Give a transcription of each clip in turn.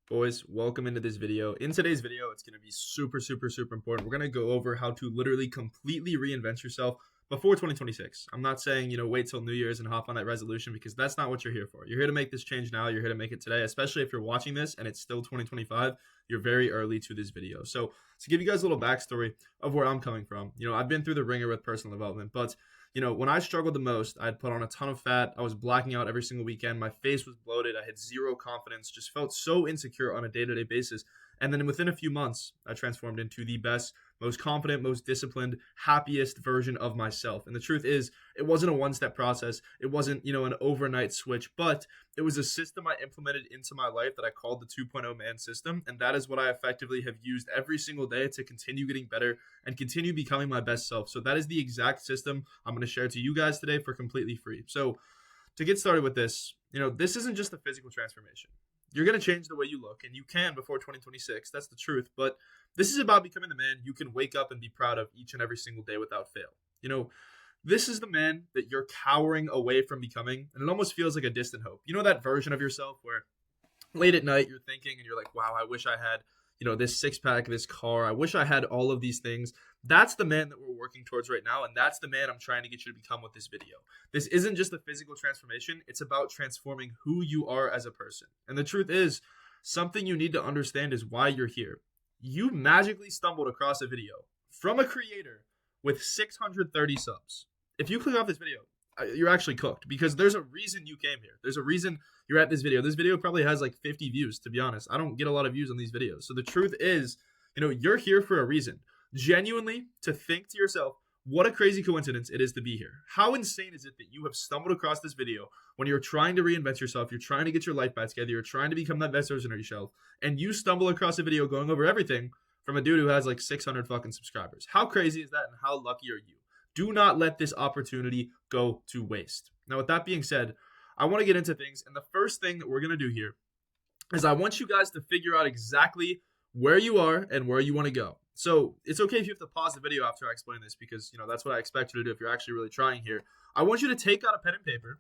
Boys, welcome into this video. In today's video, it's going to be super important. We're going to go over how to literally completely reinvent yourself before 2026. I'm not saying, wait till New Year's and hop on that resolution because that's not what you're here for. You're here to make this change now. You're here to make it today, especially if you're watching this and it's still 2025. You're very early to this video. So to give you guys a little backstory of where I'm coming from, I've been through the ringer with personal development, but when I struggled the most, I'd put on a ton of fat. I was blacking out every single weekend. My face was bloated. I had zero confidence, just felt so insecure on a day-to-day basis. And then within a few months, I transformed into the best, most confident, most disciplined, happiest version of myself. And the truth is, it wasn't a one-step process. It wasn't, an overnight switch, but it was a system I implemented into my life that I called the 2.0 man system. And that is what I effectively have used every single day to continue getting better and continue becoming my best self. So that is the exact system I'm going to share to you guys today for completely free. So to get started with this, this isn't just a physical transformation. You're going to change the way you look, and you can before 2026. That's the truth. But this is about becoming the man you can wake up and be proud of each and every single day without fail. This is the man that you're cowering away from becoming, and it almost feels like a distant hope. That version of yourself where late at night you're thinking and you're like, wow, I wish I had, this six pack, this car. I wish I had all of these things. That's the man that we're working towards right now. And that's the man I'm trying to get you to become with this video. This isn't just a physical transformation. It's about transforming who you are as a person. And the truth is, something you need to understand is why you're here. You magically stumbled across a video from a creator with 630 subs. If you click off this video, you're actually cooked because there's a reason you came here. There's a reason you're at this video. This video probably has like 50 views, to be honest. I don't get a lot of views on these videos. So the truth is, you're here for a reason. Genuinely, to think to yourself, what a crazy coincidence it is to be here. How insane is it that you have stumbled across this video when you're trying to reinvent yourself, you're trying to get your life back together, you're trying to become that best version of yourself, and you stumble across a video going over everything from a dude who has like 600 fucking subscribers. How crazy is that, and how lucky are you? Do not let this opportunity go to waste. Now, with that being said, I want to get into things, and the first thing that we're going to do here is I want you guys to figure out exactly where you are and where you want to go. So it's okay if you have to pause the video after I explain this because, that's what I expect you to do if you're actually really trying here. I want you to take out a pen and paper,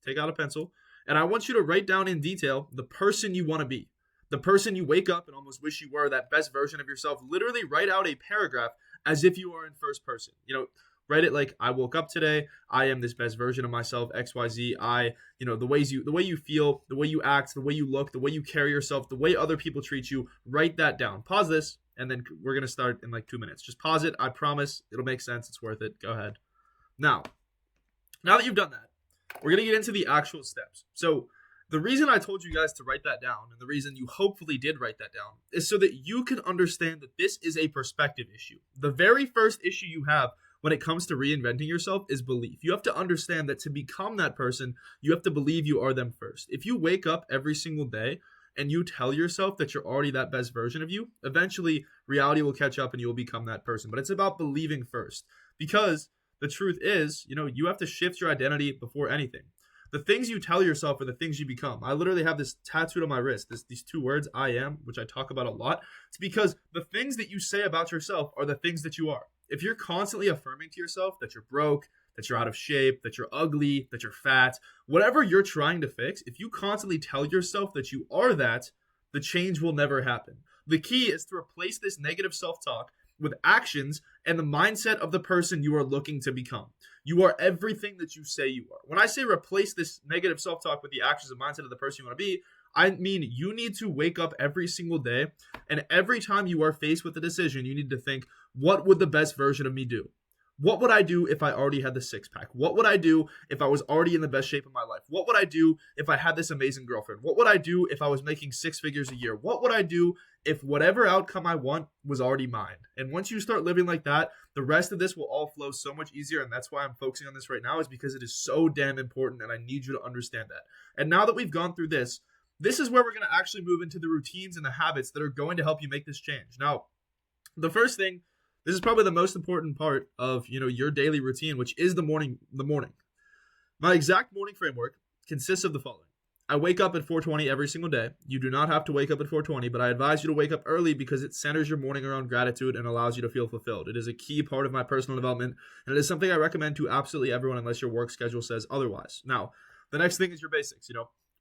take out a pencil, and I want you to write down in detail the person you want to be. The person you wake up and almost wish you were, that best version of yourself. Literally write out a paragraph as if you are in first person. Write it like, I woke up today. I am this best version of myself, XYZ. The way you feel, the way you act, the way you look, the way you carry yourself, the way other people treat you. Write that down. Pause this, and then we're going to start in like 2 minutes. Just pause it. I promise it'll make sense. It's worth it. Go ahead. Now that you've done that, we're going to get into the actual steps. So the reason I told you guys to write that down, and the reason you hopefully did write that down, is so that you can understand that this is a perspective issue. The very first issue you have when it comes to reinventing yourself is belief. You have to understand that to become that person, you have to believe you are them first. If you wake up every single day and you tell yourself that you're already that best version of you, eventually reality will catch up and you will become that person. But it's about believing first, because the truth is, you have to shift your identity before anything. The things you tell yourself are the things you become. I literally have this tattooed on my wrist, these two words, I am, which I talk about a lot. It's because the things that you say about yourself are the things that you are. If you're constantly affirming to yourself that you're broke, that you're out of shape, that you're ugly, that you're fat, whatever you're trying to fix, if you constantly tell yourself that you are that, the change will never happen. The key is to replace this negative self-talk with actions and the mindset of the person you are looking to become. You are everything that you say you are. When I say replace this negative self-talk with the actions and mindset of the person you want to be, I mean you need to wake up every single day, and every time you are faced with a decision, you need to think, what would the best version of me do? What would I do if I already had the six pack? What would I do if I was already in the best shape of my life? What would I do if I had this amazing girlfriend? What would I do if I was making 6 figures a year? What would I do if whatever outcome I want was already mine? And once you start living like that, the rest of this will all flow so much easier. And that's why I'm focusing on this right now, is because it is so damn important. And I need you to understand that. And now that we've gone through this is where we're going to actually move into the routines and the habits that are going to help you make this change. Now, the first thing, this is probably the most important part of, your daily routine, which is the morning. My exact morning framework consists of the following. I wake up at 4:20 every single day. You do not have to wake up at 4:20, but I advise you to wake up early because it centers your morning around gratitude and allows you to feel fulfilled. It is a key part of my personal development, and it is something I recommend to absolutely everyone unless your work schedule says otherwise. Now, the next thing is your basics,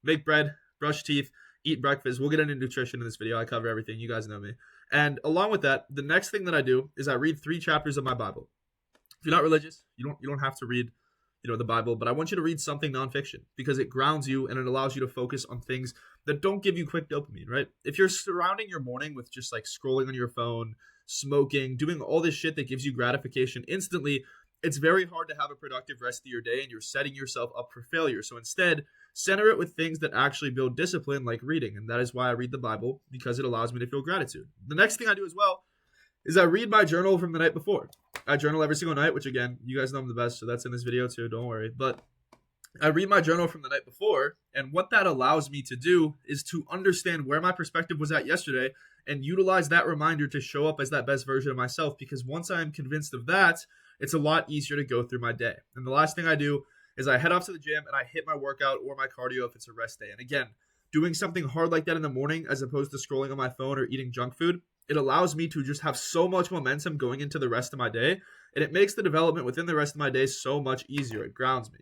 make bread, brush teeth, eat breakfast. We'll get into nutrition in this video. I cover everything. You guys know me. And along with that, the next thing that I do is I read 3 chapters of my Bible. If you're not religious, you don't have to read, the Bible, but I want you to read something nonfiction because it grounds you and it allows you to focus on things that don't give you quick dopamine, right? If you're surrounding your morning with just like scrolling on your phone, smoking, doing all this shit that gives you gratification instantly, it's very hard to have a productive rest of your day and you're setting yourself up for failure. So instead, center it with things that actually build discipline like reading. And that is why I read the Bible, because it allows me to feel gratitude. The next thing I do as well is I read my journal from the night before. I journal every single night, which again, you guys know I'm the best, so that's in this video too, don't worry. But I read my journal from the night before, and what that allows me to do is to understand where my perspective was at yesterday and utilize that reminder to show up as that best version of myself, because once I'm convinced of that, it's a lot easier to go through my day. And the last thing I do is I head off to the gym and I hit my workout or my cardio if it's a rest day. And again, doing something hard like that in the morning as opposed to scrolling on my phone or eating junk food, it allows me to just have so much momentum going into the rest of my day, and it makes the development within the rest of my day so much easier. It grounds me.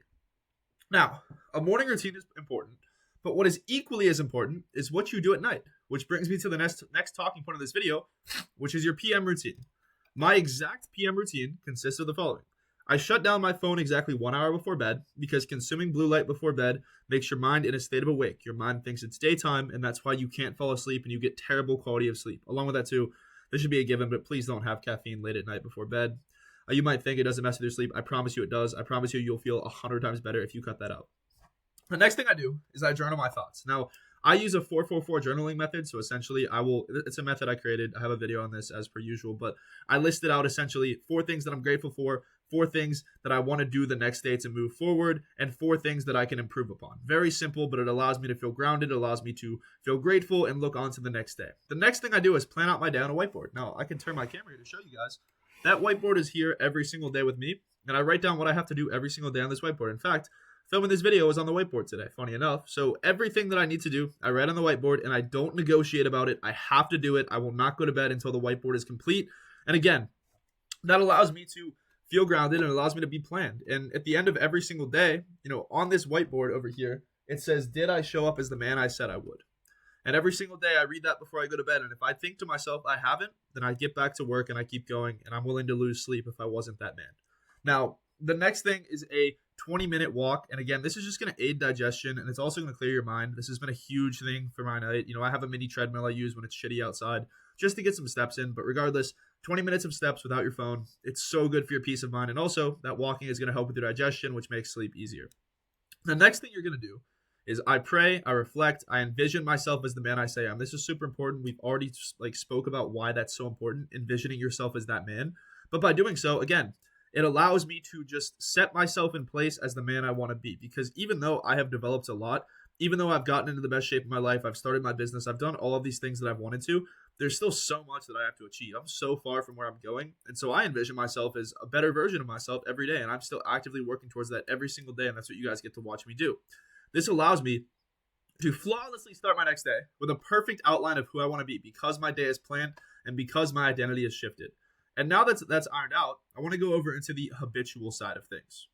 Now, a morning routine is important, but what is equally as important is what you do at night, which brings me to the next talking point of this video, which is your PM routine. My exact PM routine consists of the following. I shut down my phone exactly 1 hour before bed because consuming blue light before bed makes your mind in a state of awake. Your mind thinks it's daytime, and that's why you can't fall asleep and you get terrible quality of sleep. Along with that too, this should be a given, but please don't have caffeine late at night before bed. You might think it doesn't mess with your sleep. I promise you it does. I promise you you'll feel 100 times better if you cut that out. The next thing I do is I journal my thoughts. Now, I use a 444 journaling method. So essentially it's a method I created. I have a video on this as per usual, but I listed out essentially 4 things that I'm grateful for, 4 things that I want to do the next day to move forward, and 4 things that I can improve upon. Very simple, but it allows me to feel grounded. It allows me to feel grateful and look on to the next day. The next thing I do is plan out my day on a whiteboard. Now, I can turn my camera here to show you guys. That whiteboard is here every single day with me, and I write down what I have to do every single day on this whiteboard. In fact, filming this video was on the whiteboard today, funny enough. So everything that I need to do, I write on the whiteboard, and I don't negotiate about it. I have to do it. I will not go to bed until the whiteboard is complete. And again, that allows me to feel grounded and allows me to be planned. And at the end of every single day, on this whiteboard over here, it says, did I show up as the man I said I would? And every single day I read that before I go to bed. And if I think to myself, I haven't, then I get back to work and I keep going, and I'm willing to lose sleep if I wasn't that man. Now, the next thing is a 20-minute walk. And again, this is just going to aid digestion, and it's also going to clear your mind. This has been a huge thing for my night. I have a mini treadmill I use when it's shitty outside just to get some steps in. But regardless, 20 minutes of steps without your phone, it's so good for your peace of mind. And also, that walking is going to help with your digestion, which makes sleep easier. The next thing you're going to do is I pray, I reflect, I envision myself as the man I say I am. This is super important. We've already spoke about why that's so important, envisioning yourself as that man. But by doing so, again, it allows me to just set myself in place as the man I want to be. Because even though I have developed a lot, even though I've gotten into the best shape of my life, I've started my business, I've done all of these things that I've wanted to, there's still so much that I have to achieve. I'm so far from where I'm going. And so I envision myself as a better version of myself every day. And I'm still actively working towards that every single day. And that's what you guys get to watch me do. This allows me to flawlessly start my next day with a perfect outline of who I want to be because my day is planned and because my identity has shifted. And now that's ironed out, I want to go over into the habitual side of things.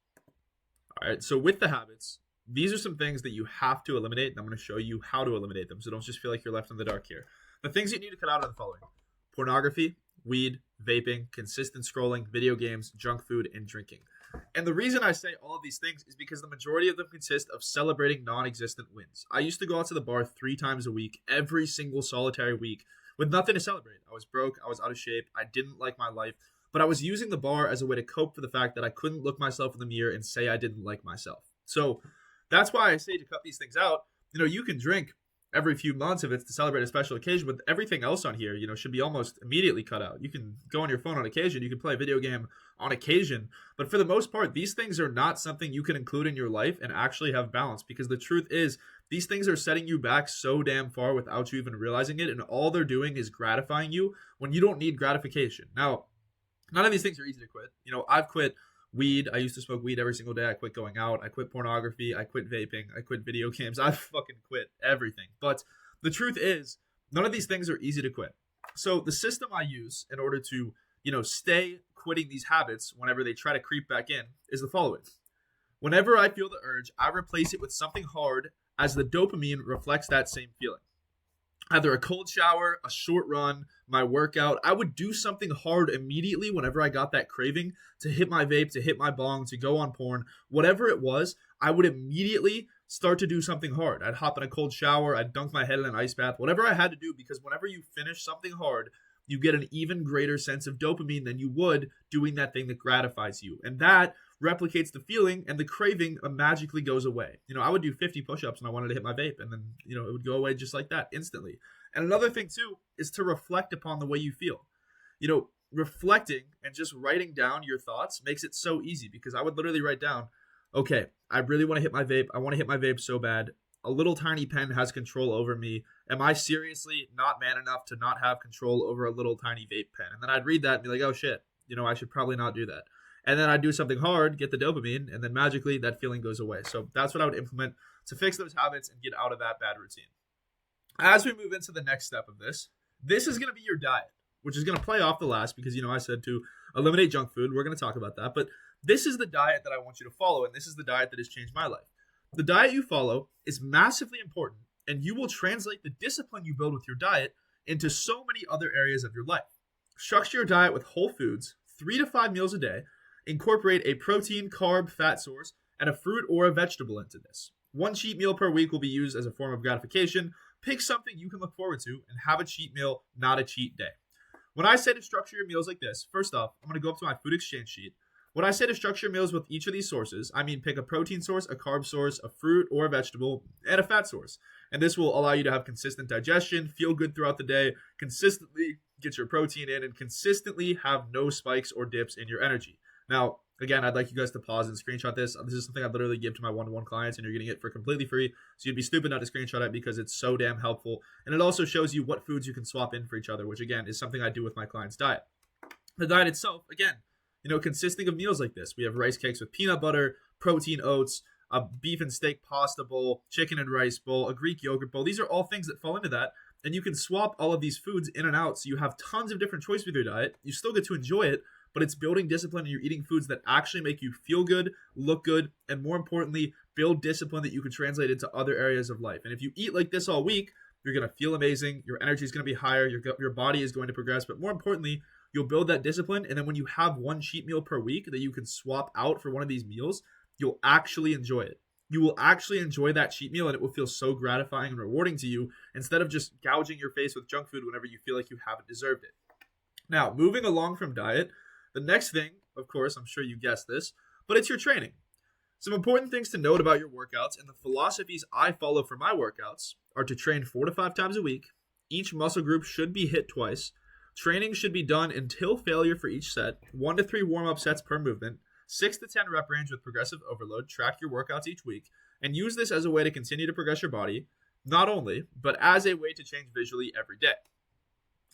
All right, so with the habits, these are some things that you have to eliminate, and I'm going to show you how to eliminate them, so don't just feel like you're left in the dark here. The things you need to cut out are the following: pornography, weed, vaping, consistent scrolling, video games, junk food, and drinking. And the reason I say all of these things is because the majority of them consist of celebrating non-existent wins. I used to go out to the bar 3 times a week, every single solitary week, with nothing to celebrate. I was broke, I was out of shape, I didn't like my life, but I was using the bar as a way to cope for the fact that I couldn't look myself in the mirror and say I didn't like myself. So that's why I say to cut these things out. You can drink every few months if it's to celebrate a special occasion, but everything else on here, should be almost immediately cut out. You can go on your phone on occasion, you can play a video game on occasion, but for the most part, these things are not something you can include in your life and actually have balance, because the truth is, these things are setting you back so damn far without you even realizing it, and all they're doing is gratifying you when you don't need gratification. Now, none of these things are easy to quit. I've quit weed. I used to smoke weed every single day. I quit going out. I quit pornography. I quit vaping. I quit video games. I fucking quit everything. But the truth is, none of these things are easy to quit. So the system I use in order to, stay quitting these habits whenever they try to creep back in is the following. Whenever I feel the urge, I replace it with something hard as the dopamine reflects that same feeling. either a cold shower, a short run, my workout. I would do something hard immediately whenever I got that craving to hit my vape, to hit my bong, to go on porn, whatever it was. I would immediately start to do something hard. I'd hop in a cold shower, I'd dunk my head in an ice bath, whatever I had to do, because whenever you finish something hard, you get an even greater sense of dopamine than you would doing that thing that gratifies you. And that replicates the feeling, and the craving magically goes away. I would do 50 push-ups and I wanted to hit my vape, and then, it would go away just like that instantly. And another thing too is to reflect upon the way you feel. Reflecting and just writing down your thoughts makes it so easy, because I would literally write down, okay, I really want to hit my vape. I want to hit my vape so bad. A little tiny pen has control over me. Am I seriously not man enough to not have control over a little tiny vape pen? And then I'd read that and be like, oh shit, I should probably not do that. And then I'd do something hard, get the dopamine, and then magically that feeling goes away. So that's what I would implement to fix those habits and get out of that bad routine. As we move into the next step of this is going to be your diet, which is going to play off the last, because, I said to eliminate junk food. We're going to talk about that. But this is the diet that I want you to follow, and this is the diet that has changed my life. The diet you follow is massively important, and you will translate the discipline you build with your diet into so many other areas of your life. Structure your diet with whole foods, 3 to 5 meals a day. Incorporate a protein, carb, fat source, and a fruit or a vegetable into this. 1 cheat meal per week will be used as a form of gratification. Pick something you can look forward to and have a cheat meal, not a cheat day. When I say to structure your meals like this, first off, I'm going to go up to my food exchange sheet. When I say to structure meals with each of these sources, I mean pick a protein source, a carb source, a fruit or a vegetable, and a fat source. And this will allow you to have consistent digestion, feel good throughout the day, consistently get your protein in, and consistently have no spikes or dips in your energy. Now, again, I'd like you guys to pause and screenshot this. This is something I literally give to my one-to-one clients, and you're getting it for completely free. So you'd be stupid not to screenshot it, because it's so damn helpful. And it also shows you what foods you can swap in for each other, which, again, is something I do with my clients' diet. The diet itself, again, consisting of meals like this. We have rice cakes with peanut butter, protein oats, a beef and steak pasta bowl, chicken and rice bowl, a Greek yogurt bowl. These are all things that fall into that. And you can swap all of these foods in and out, so you have tons of different choices with your diet. You still get to enjoy it, but it's building discipline, and you're eating foods that actually make you feel good, look good, and more importantly, build discipline that you can translate into other areas of life. And if you eat like this all week, you're going to feel amazing. Your energy is going to be higher. Your body is going to progress. But more importantly, you'll build that discipline. And then when you have 1 cheat meal per week that you can swap out for one of these meals, you'll actually enjoy it. You will actually enjoy that cheat meal, and it will feel so gratifying and rewarding to you, instead of just gouging your face with junk food whenever you feel like you haven't deserved it. Now, moving along from diet, the next thing, of course, I'm sure you guessed this, but it's your training. Some important things to note about your workouts, and the philosophies I follow for my workouts, are to train 4 to 5 times a week. Each muscle group should be hit twice. Training should be done until failure for each set. 1 to 3 warm-up sets per movement. 6 to 10 rep range with progressive overload. Track your workouts each week, and use this as a way to continue to progress your body, not only, but as a way to change visually every day.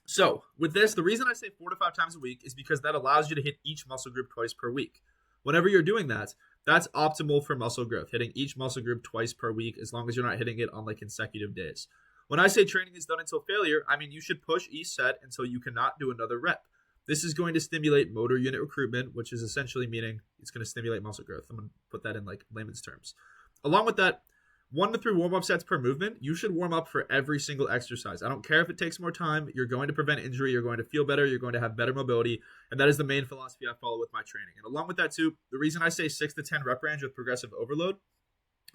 So with this, the reason I say 4 to 5 times a week is because that allows you to hit each muscle group twice per week. Whenever you're doing that, that's optimal for muscle growth, hitting each muscle group twice per week, as long as you're not hitting it on consecutive days. When I say training is done until failure, I mean you should push each set until you cannot do another rep. This is going to stimulate motor unit recruitment, which is essentially meaning it's going to stimulate muscle growth. I'm going to put that in layman's terms. Along with that, 1 to 3 warm-up sets per movement. You should warm up for every single exercise. I don't care if it takes more time. You're going to prevent injury. You're going to feel better. You're going to have better mobility. And that is the main philosophy I follow with my training. And along with that too, the reason I say 6 to 10 rep range with progressive overload,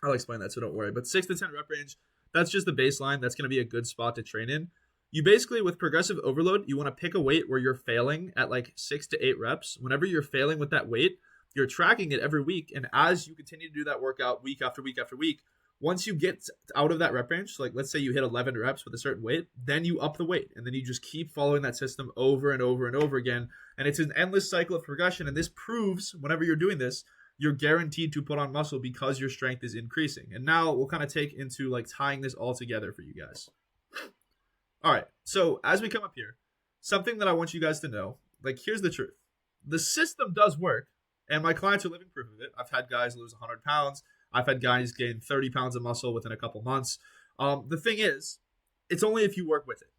I'll explain that, so don't worry. But 6 to 10 rep range, that's just the baseline. That's going to be a good spot to train in. You basically, with progressive overload, you want to pick a weight where you're failing at 6 to 8 reps. Whenever you're failing with that weight, you're tracking it every week. And as you continue to do that workout week after week after week, once you get out of that rep range, let's say you hit 11 reps with a certain weight, then you up the weight. And then you just keep following that system over and over and over again. And it's an endless cycle of progression. And this proves, whenever you're doing this, you're guaranteed to put on muscle because your strength is increasing. And now we'll kind of take into tying this all together for you guys. All right, so as we come up here, something that I want you guys to know, here's the truth. The system does work, and my clients are living proof of it. I've had guys lose 100 pounds. I've had guys gain 30 pounds of muscle within a couple months. The thing is, it's only if you work with it.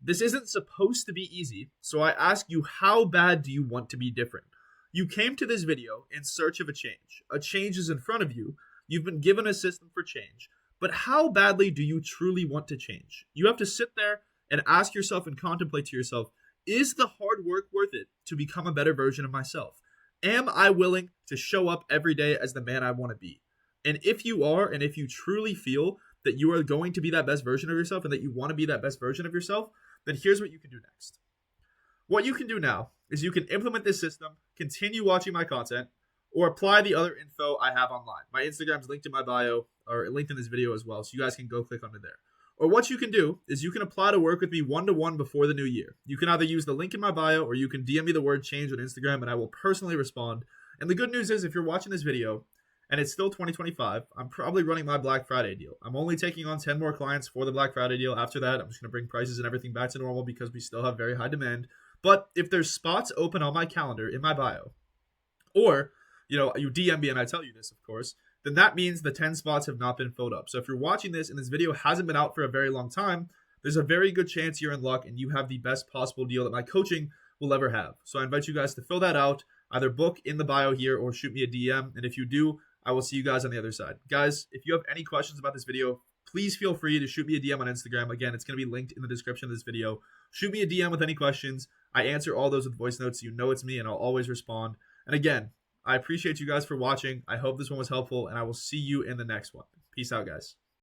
This isn't supposed to be easy, so I ask you, how bad do you want to be different? You came to this video in search of a change. A change is in front of you. You've been given a system for change. But how badly do you truly want to change? You have to sit there and ask yourself and contemplate to yourself, is the hard work worth it to become a better version of myself? Am I willing to show up every day as the man I want to be? And if you are, and if you truly feel that you are going to be that best version of yourself and that you want to be that best version of yourself, then here's what you can do next. What you can do now is you can implement this system, continue watching my content, or apply the other info I have online. My Instagram's linked in my bio, or linked in this video as well, so you guys can go click under there. Or what you can do is you can apply to work with me one-to-one before the new year. You can either use the link in my bio, or you can DM me the word change on Instagram, and I will personally respond. And the good news is, if you're watching this video, and it's still 2025, I'm probably running my Black Friday deal. I'm only taking on 10 more clients for the Black Friday deal. After that, I'm just going to bring prices and everything back to normal because we still have very high demand. But if there's spots open on my calendar in my bio, or you DM me and I tell you this, of course, then that means the 10 spots have not been filled up. So if you're watching this and this video hasn't been out for a very long time, there's a very good chance you're in luck and you have the best possible deal that my coaching will ever have. So I invite you guys to fill that out, either book in the bio here or shoot me a DM. And if you do, I will see you guys on the other side. Guys, if you have any questions about this video, please feel free to shoot me a DM on Instagram. Again, it's going to be linked in the description of this video. Shoot me a DM with any questions. I answer all those with voice notes. You know it's me, and I'll always respond. And again, I appreciate you guys for watching. I hope this one was helpful, and I will see you in the next one. Peace out, guys.